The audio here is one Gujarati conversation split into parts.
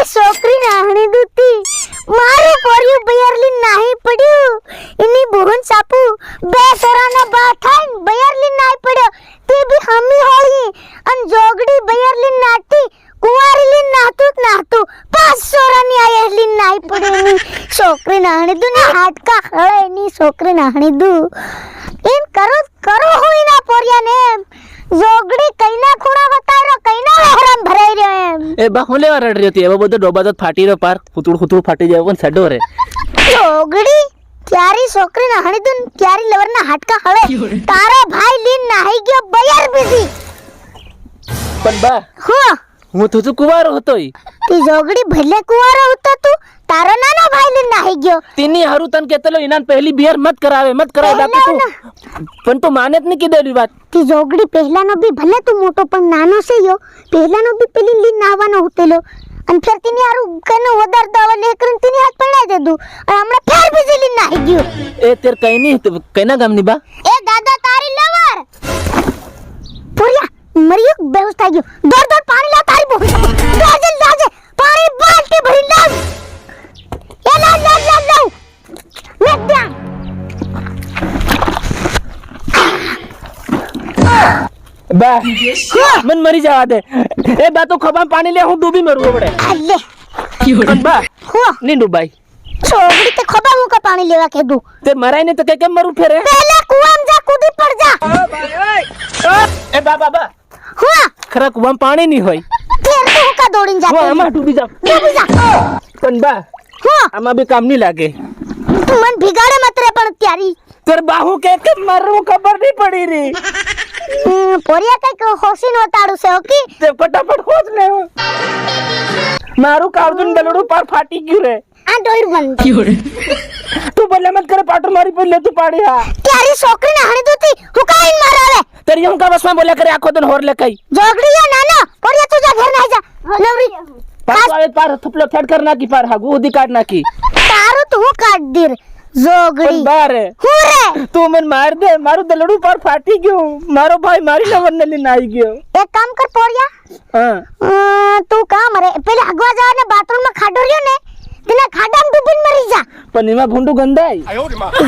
છોકરી નાહણી દૂતી મારું પોરિયું બયરલી નાહી પડ્યું એની બોહન સાપુ બે સોરાના બા થાય બયરલી નાહી પડ્યો તે બી હમી હોળી અન જોગડી બયરલી નાટી કુવારીલી નાતું 5 સોરાની આયરલી નાહી પડેની છોકરી નાહણી દુ ને હાડકા ખળેની છોકરી નાહણી દુ એમ કરો હોય ના પોરિયાને જોગડી કઈના ખૂણા વતારો કઈના હરામ ભરાઈ રહ્યો એમ એ બા હું લેવા રડ રહી હતી એવો બધો ડોબા તો ફાટી રહ્યો પાર ખુતુડ ફાટી જાય પણ સડો રે જોગડી ક્યારી છોકરી ના હણી દુન ક્યારી લવરના હાડકા હળે તારો ભાઈ લીન નાહી ગયો બયર બીજી પણ બા હો હું તો કુવારો હતો તી જોગડી ભલે કુવારો હતો તું તારો નાનો ભાઈ લીન નાહી ગયો તીની હારું તન કેતલો ઇનાન પહેલી બિયર મત કરાવે બાકી તું પણ તું માને જ નહીં કીધેલી વાત તી જોગડી પહેલાનો બી ભલે તું મોટો પણ નાનો છે યો પહેલાનો બી પેલી લીન નાહવાનો હોતેલો અને ફેર તીની હારું કનો વધાર દાવા લે કરીને તીની હાથ પડાઈ દેદું અને હમણાં ફેર બીજી લીન નાહી ગયો એ તેર કઈ નહીં કઈના ગામની બા એ દાદા તારી લવર પોરિયા મરિયો બેહોશ થઈ ગયો દોડ પાણી લા તારી બોલ લાજે પાણી બાલ્ટી ભરી લાવ એ લાવ મેક દે બા મન મરી જવા દે એ બા તો ખબામાં પાણી લે હું ડૂબી મરું પડે અલે પણ બા હો ની ડૂબાઈ છોકરી તે ખબા મુકા પાણી લેવા કીધું તે મરાય ને તો કે કેમ મરું ફેરે પહેલા કુવામ જા કૂદી પડ જા એ બા હો ખરા કુવામાં પાણી નહીં હોય ફેર તું હુકા દોડીને જા હું આમાં ડૂબી જાઉં પણ બા હો આમાં બી કામ નહીં લાગે તું મન ભીગાડે મત રે પણ ત્યારી તેર બાહુ કે મરું ખબર નહીં પડી રી પોરિયા કઈક હોસી નો તાડું છે ઓકે તે ફટાફટ ખોજ લે મારું કાળજું ગલડું પાર ફાટી ગયું રે આ ડોર બંધ તું ભલે મત કરે પાટો મારી પર લે તું પાડી હા ત્યારી છોકરી ના હણી દૂતી હુકાઈન મારાવે તેરી હું કા બસમાં બોલ્યા કરે આખો દિન હોર લે કઈ જોગડીયા નાનો પોરિયા તું જા ઘર ના જા નવરી પાછો આવે પાર થપલો ફેડ કર નાખી પાર હા ગુદી કાઢ નાખી તારું તું કાઢ દીર જોગડી બારે હું રે તું મને માર દે મારું દલડું પાર ફાટી ગયું મારો ભાઈ મારી લવર ને લઈને આવી ગયો એક કામ કર પોરિયા હા તું કામ રે પેલે હગવા જવાને બાથરૂમ માં ખાડો રહ્યો ને તેના ખાડામાં ડૂબીને મરી જા પણ એમાં ભૂંડું ગંધાય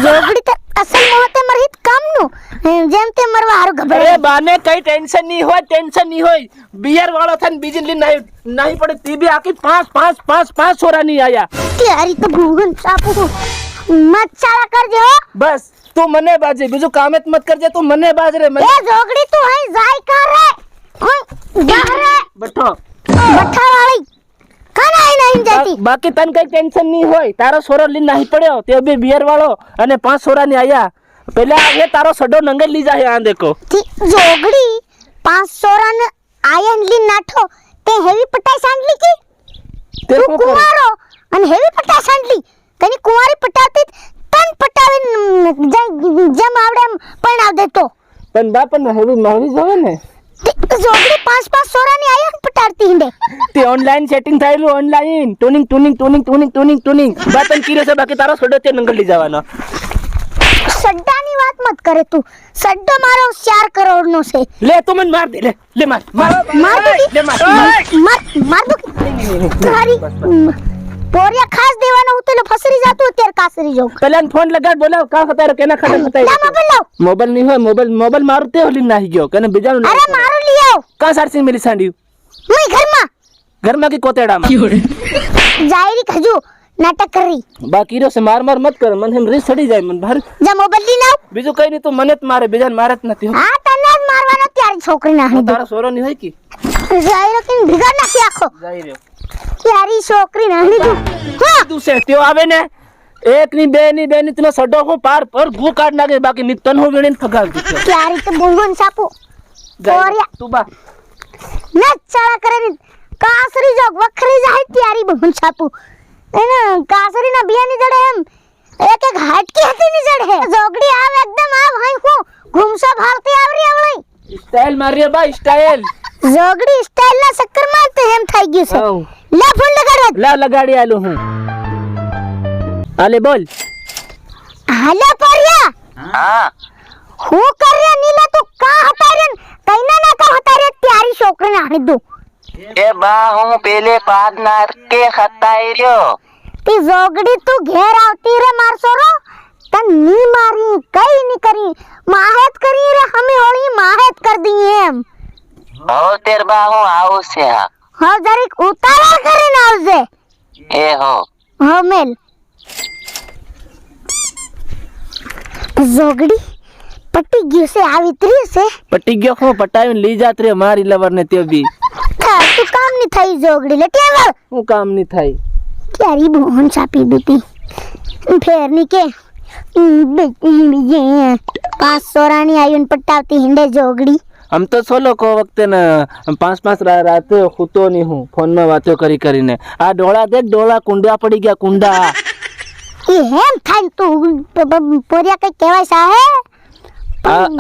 જોગડી તે અસલ મોહતે મરી કામનું જેમ તે મરવા હારું ગભરે અરે બાને કઈ ટેન્શન નહીં હોય બિયર વાળો થઈને બીજી લઈને નહીં પડે તી બી આખી પાંચ છોરા નહીં આયા ત્યારી તો ભૂગન સાપુ મચ્છાળા કરજે હો બસ તું મને બાજે બીજું કામ જ મત કરજે તું મને બાજ રે એ જોગડી તું હઈ જાય કર રે ઓય જા રે બઠો બઠા વાળી કાના આઈ નહીં જાતી બાકી તને કઈ ટેન્શન નહીં હોય તારો છોરો લઈને નહીં પડ્યો તે બી બિયર વાળો અને 5 છોરા ની આયા પેલા એ તારો સડો નંગે લઈ જાય આ દેખો જોગડી 500 રન આયન લી નાઠો તે હેવી પટાઈ સાંડલી કી તે તું કુવારો અને હેવી પટાઈ સાંડલી કની કુવારી પટાવતી તન પટાવીને જેમ આવડે એમ પરણાવ દેતો પણ બાપન હેવી મારી જોવે ને જોગડી 5 સોરાની આયન પટાડતી હિંડે તે ઓનલાઈન સેટિંગ થયેલું ઓનલાઈન ટુનિંગ બાપન કીરે છે બાકી તારો સડો તે નંગલ લઈ જવાનો સડ્ડાની વાત મત કરે તું સડ્ડો મારો 4 કરોડ નો છે લે તું મને માર દે લે માર દો તારી પોરિયા ખાસ દેવાનો હું તો ફસરી જાતું અત્યારે કાસરી જો પેલા ફોન લગાડ બોલાવ કા ખતારો કેના ખાતે ખતાઈ મોબાઈલ લાવ મોબાઈલ નહીં હોય મોબાઈલ મારું તે હોલી નાહી ગયો કને બીજાનું અરે મારું લઈ આવ કા સારસી મિલી સાંડ્યું હું ઘરમાં કી કોતેડામાં જાયરી ખજુ નાટક કરી બાકી રો સે માર મત કર મને એમ રીસ ચડી જાય મને ભાર જા મોબાઈલ લઈ લાવ બીજું કઈ નહીં તું મને જ મારે બીજાને મારે જ નથી હા તને જ મારવાનો ત્યારે છોકરી ના તારો સોરો નહીં હોય કી જાયરો કે ભીગા નાખી આખો જાય રહ્યો ક્યારી છોકરી ના લીધું હા તું સે તેઓ આવે ને એક ની બે ની તને સડો હું પાર પર ભૂ કાઢ નાખે બાકી ની તન હું વીણીને ફગાવી દીધો ક્યારી તો બુંગન સાપુ પોરિયા તું બા ન ચાળા કરે ને કાસરી જો વખરી જાય ત્યારી બુંગન સાપુ એને કાસરી ના બિયાની જડે એમ એક હાટકી હતી ની જડે જોગડી આવ એકદમ આવ હઈ હું ઘૂમસો ભાળતી આવરી આવળી સ્ટાઇલ મારી બા સ્ટાઇલ જોગડી સ્ટાઇલ ના ચક્કર માં તો એમ થઈ ગયું છે લે ફોન લગાડ લા લગાડી આલું હું આલે બોલ હાલે પોરિયા હા હું કર્યા નીલા તું કા હટારે કઈના ના કા હટારે ત્યારી છોકરી ના હણી દઉં એ બા હું પેલે પાદ નાર કે ખતાઈ રહ્યો તી જોગડી તું ઘેર આવતી રે માર સોરો તન ની મારી કઈ ની કરી માહેત કરી રે હમે હોળી માહેત કર દી એમ હો તેર બા હું આવું છે હા હા જરીક ઉતાવળ કરીને આવજે એ હો હો મેલ જોગડી પટી ગયું છે આવી ત્રી છે પટી ગયો હું પટાવીને લઈ જાત રે મારી લવર ને તે બી તું કામ ની થઈ જોગડી લેટી આવ હું કામ ની થાય ક્યારી બોહન છાપી દીધી ફેરની કે પાંચ સોરાની આયુન પટાવતી હિંડે જોગડી हम तो सोलो को वक्त न 5-5 रात खुतो नहीं हूँ फोन में बातें करी કરીને આ ડોળા દેખ ડોળા કુંડા પડી ગયા કુંડા એ હેમ થાય તું પોરિયા કઈ કહેવાય સાહે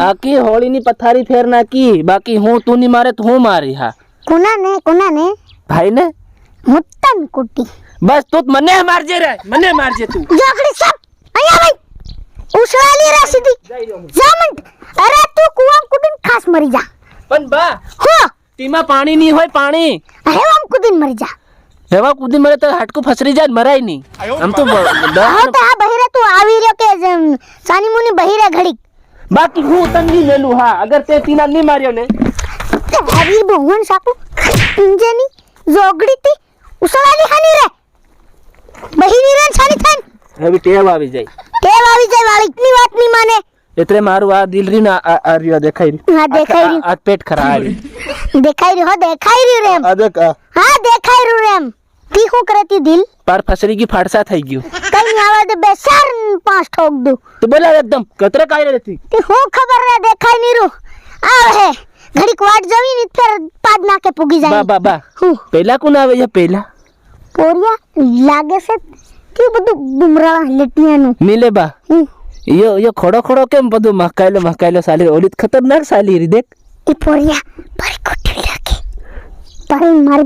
આકી હોળી ની પથારી ફેર નાખી બાકી હું તું ની મારે તો હું મારી હા કોના ને ભાઈ ને મુત્તન કુટી બસ તું મને મારજે રે મને મારજે તું જોગડી સબ અહીંયા ભાઈ ઉસવાલી રે સીધી જામંડ અરે તું કુવામ કુદીન ખાસ મરી જા પણ બા હો તીમાં પાણી નહીં હોય પાણી અરે આમ કુદીન મરી જા એવા કુદી મરે તો હાટકું ફસરી જાય મરાય નહીં આમ તો હા તો આ બહિરે તું આવી રહ્યો કે સાની મુની બહિરે ઘડી બાકી હું તન નહીં મેલું હા અગર તે તીના નહીં માર્યો ને તારી બોહન સાપુ ઇંજેની જોગડી તી ઉસવાલી હાની રે બહિરી રે છાની થાન હવે ટેવ આવી જાય કેમ આવી જાય વાળી ઇતની વાત નહીં માને એટલે મારું આ દિલ રી ના આ રહ્યો દેખાઈ રહ્યું હા દેખાઈ રહ્યું આ પેટ ખરા આવી દેખાઈ રહ્યું રેમ આ દેખ હા દેખાઈ રહ્યું રેમ તી હું કરતી દિલ પાર ફસરી ગઈ ફાડસા થઈ ગયું કઈ નહીં આવે તો બેસાર પાંચ ઠોક દઉં તો બોલા એકદમ કતરે કાઈ રહેતી તી હું ખબર રે દેખાઈ નહીં રૂ આવે હે ઘડીક વાટ જવી ને ફેર પાદ નાકે પૂગી જાય બા બા હું પહેલા કોણ આવે છે પહેલા પોરિયા લાગે છે કે બધું બુમરા લટિયાનું નીલે બા હું યો ખોડો કેમ બધું મકાયેલો સાલી ઓલી ખતરનાક સાલી રી દેખ એ પોરિયા ભારી કોઠી લાગે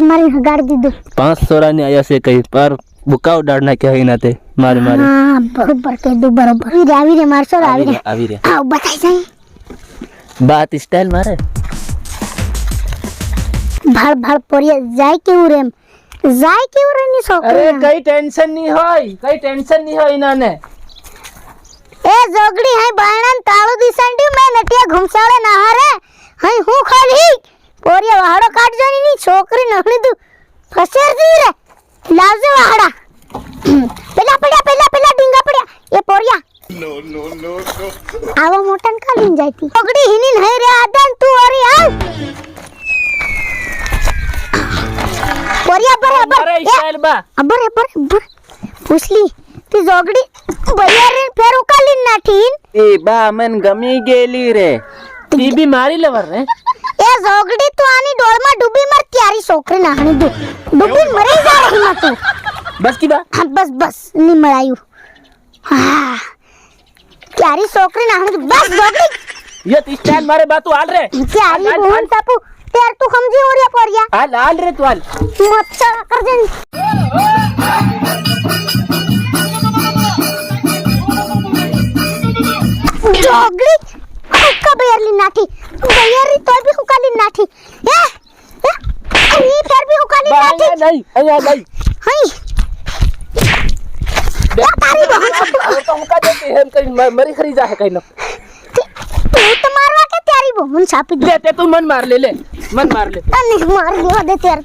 મારી હગાડ દીધું 5 સોરાની આયા છે કઈ પર બુકાવ ડાળ ના કે ના તે મારી હા બરોબર કીધું બરોબર આવી રે મારસો આવી રે આવ બતાઈ જાય બાત સ્ટાઇલ મારે ભાળ પોરિયા જાય કેવું રેમ ની છોકરી અરે કઈ ટેન્શન નહીં હોય નાને એ જોગડી હઈ બાયણાન તાળું દિસંડી મે નટિયા ઘુમસાળે ના હારે હઈ હું ખાલી પોરિયા વાહડો કાઢજો ની છોકરી નહણી તું ફસેર દી રે લાવજે વાહડા પેલા ડીંગા પડ્યા એ પોરિયા નો આવો મોટન કાલીન જાયતી જોગડી હિની નહી રે આદન તું ઓરી આવ પોરિયા બરાબર મારે સ્ટાઇલ બા અબર પૂછલી તી જોગડી બૈયારી ફેર ઉકાલીન નાઠીન એ બા મન ગમી ગયેલી રે તી બી મારી લવર રે એ જોગડી તું આની ડોળમાં ડૂબી મર ત્યારી છોકરી નાહણી દુ ડૂબી મરી જા રહી માં તું બસ કી બા હા બસ ની મળાયું હા ત્યારી છોકરી નાહણી દુ બસ જોગડી યો તી સ્ટાઇલ મારે બા તું હાલ રે ત્યારી બોન તાપુ ત્યાર તું સમજી ઓરિયા પોરિયા હાલ રે તું હાલ મચ્છા કરજે જોગડી હુક્કા બેરલી નાઠી બેરલી તોય બી હુકાલી નાઠી એ ઈ ફેર બી હુકાલી નાઠી અહીંયા નહીં હઈ તારી બહન તો મુકા દેતી હેમ કરી મરી ખરી જાહે કઈ ન તું તો મારવા કે તારી બહન છાપી દે તે તું મન માર લે મન માર લે અને માર દેવા દે ત્યાર